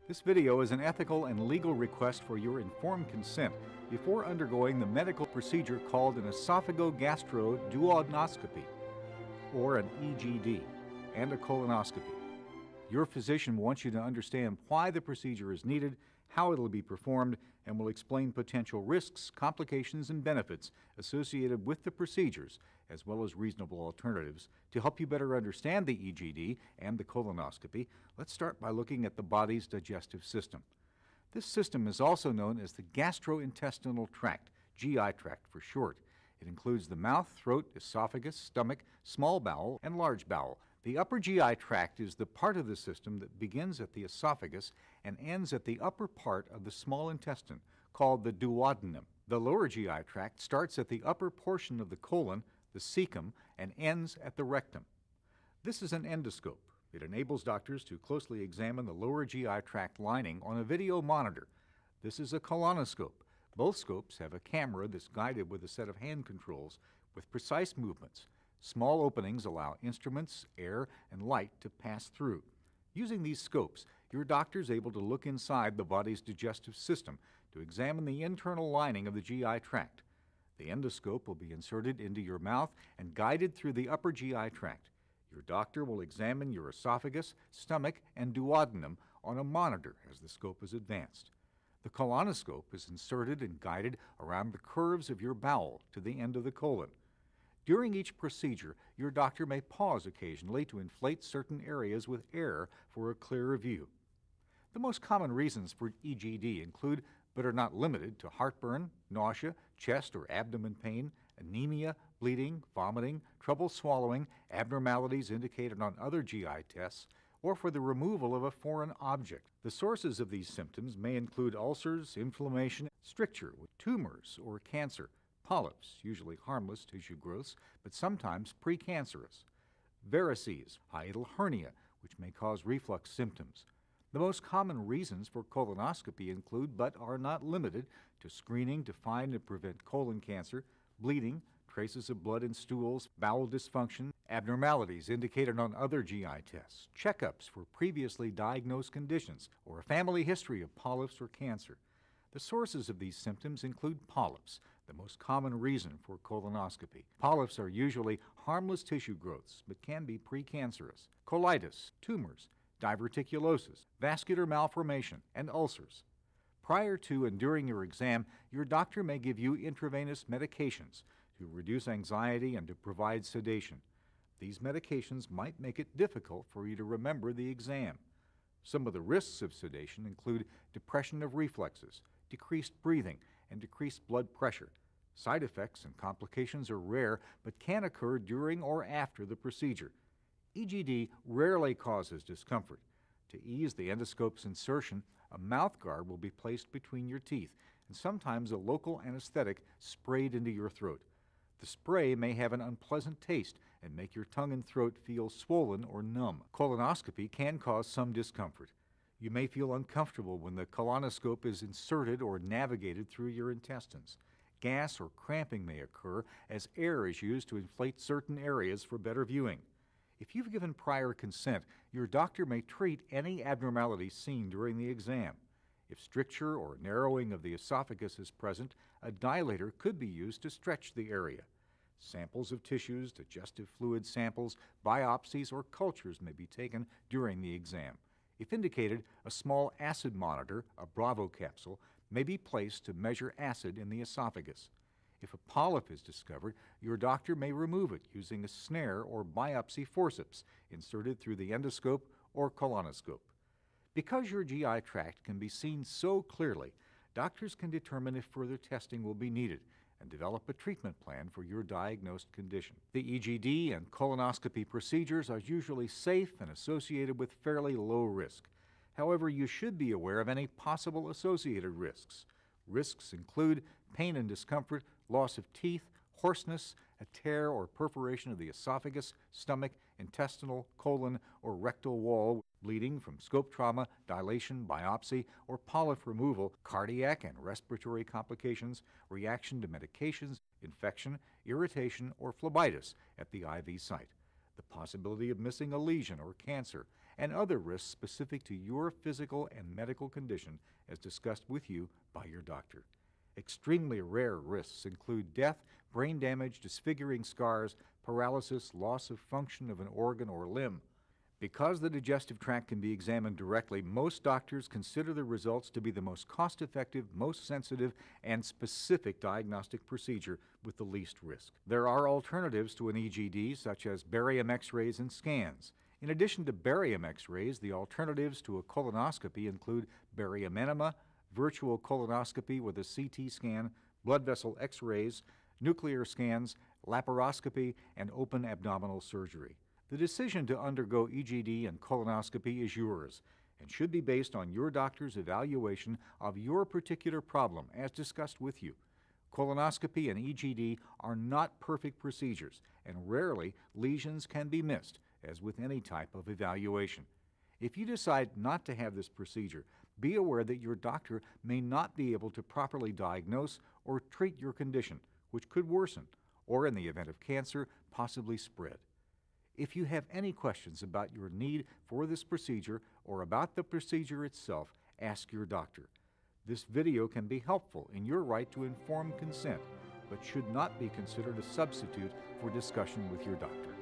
This video is an ethical and legal request for your informed consent before undergoing the medical procedure called an esophagogastroduodenoscopy, or an EGD, and a colonoscopy. Your physician wants you to understand why the procedure is needed, how it will be performed, and will explain potential risks, complications, and benefits associated with the procedures, as well as reasonable alternatives. To help you better understand the EGD and the colonoscopy, let's start by looking at the body's digestive system. This system is also known as the gastrointestinal tract, GI tract for short. It includes the mouth, throat, esophagus, stomach, small bowel, and large bowel. The upper GI tract is the part of the system that begins at the esophagus and ends at the upper part of the small intestine, called the duodenum. The lower GI tract starts at the upper portion of the colon, the cecum, and ends at the rectum. This is an endoscope. It enables doctors to closely examine the lower GI tract lining on a video monitor. This is a colonoscope. Both scopes have a camera that's guided with a set of hand controls with precise movements. Small openings allow instruments, air, and light to pass through. Using these scopes, your doctor is able to look inside the body's digestive system to examine the internal lining of the GI tract. The endoscope will be inserted into your mouth and guided through the upper GI tract. Your doctor will examine your esophagus, stomach, and duodenum on a monitor as the scope is advanced. The colonoscope is inserted and guided around the curves of your bowel to the end of the colon. During each procedure, your doctor may pause occasionally to inflate certain areas with air for a clearer view. The most common reasons for EGD include, but are not limited to, heartburn, nausea, chest or abdomen pain, anemia, bleeding, vomiting, trouble swallowing, abnormalities indicated on other GI tests, or for the removal of a foreign object. The sources of these symptoms may include ulcers, inflammation, stricture, tumors, or cancer, polyps, usually harmless tissue growths, but sometimes precancerous, varices, hiatal hernia, which may cause reflux symptoms. The most common reasons for colonoscopy include, but are not limited to, screening to find and prevent colon cancer, bleeding, traces of blood in stools, bowel dysfunction, abnormalities indicated on other GI tests, checkups for previously diagnosed conditions, or a family history of polyps or cancer. The sources of these symptoms include polyps, the most common reason for colonoscopy. Polyps are usually harmless tissue growths, but can be precancerous. Colitis, tumors, diverticulosis, vascular malformation, and ulcers. Prior to and during your exam, your doctor may give you intravenous medications to reduce anxiety and to provide sedation. These medications might make it difficult for you to remember the exam. Some of the risks of sedation include depression of reflexes, decreased breathing, and decreased blood pressure. Side effects and complications are rare but can occur during or after the procedure. EGD rarely causes discomfort. To ease the endoscope's insertion, a mouth guard will be placed between your teeth and sometimes a local anesthetic sprayed into your throat. The spray may have an unpleasant taste and make your tongue and throat feel swollen or numb. Colonoscopy can cause some discomfort. You may feel uncomfortable when the colonoscope is inserted or navigated through your intestines. Gas or cramping may occur as air is used to inflate certain areas for better viewing. If you've given prior consent, your doctor may treat any abnormalities seen during the exam. If stricture or narrowing of the esophagus is present, a dilator could be used to stretch the area. Samples of tissues, digestive fluid samples, biopsies, or cultures may be taken during the exam. If indicated, a small acid monitor, a Bravo capsule, may be placed to measure acid in the esophagus. If a polyp is discovered, your doctor may remove it using a snare or biopsy forceps inserted through the endoscope or colonoscope. Because your GI tract can be seen so clearly, doctors can determine if further testing will be needed and develop a treatment plan for your diagnosed condition. The EGD and colonoscopy procedures are usually safe and associated with fairly low risk. However, you should be aware of any possible associated risks. Risks include pain and discomfort, loss of teeth, hoarseness, a tear or perforation of the esophagus, stomach, intestinal, colon, or rectal wall, bleeding from scope trauma, dilation, biopsy, or polyp removal, cardiac and respiratory complications, reaction to medications, infection, irritation, or phlebitis at the IV site, the possibility of missing a lesion or cancer, and other risks specific to your physical and medical condition as discussed with you by your doctor. Extremely rare risks include death, brain damage, disfiguring scars, paralysis, loss of function of an organ or limb. Because the digestive tract can be examined directly, most doctors consider the results to be the most cost-effective, most sensitive, and specific diagnostic procedure with the least risk. There are alternatives to an EGD, such as barium X-rays and scans. In addition to barium X-rays, the alternatives to a colonoscopy include barium enema, virtual colonoscopy with a CT scan, blood vessel X-rays, nuclear scans, laparoscopy, and open abdominal surgery. The decision to undergo EGD and colonoscopy is yours and should be based on your doctor's evaluation of your particular problem as discussed with you. Colonoscopy and EGD are not perfect procedures, and rarely lesions can be missed, as with any type of evaluation. If you decide not to have this procedure, be aware that your doctor may not be able to properly diagnose or treat your condition, which could worsen, or in the event of cancer, possibly spread. If you have any questions about your need for this procedure or about the procedure itself, ask your doctor. This video can be helpful in your right to informed consent, but should not be considered a substitute for discussion with your doctor.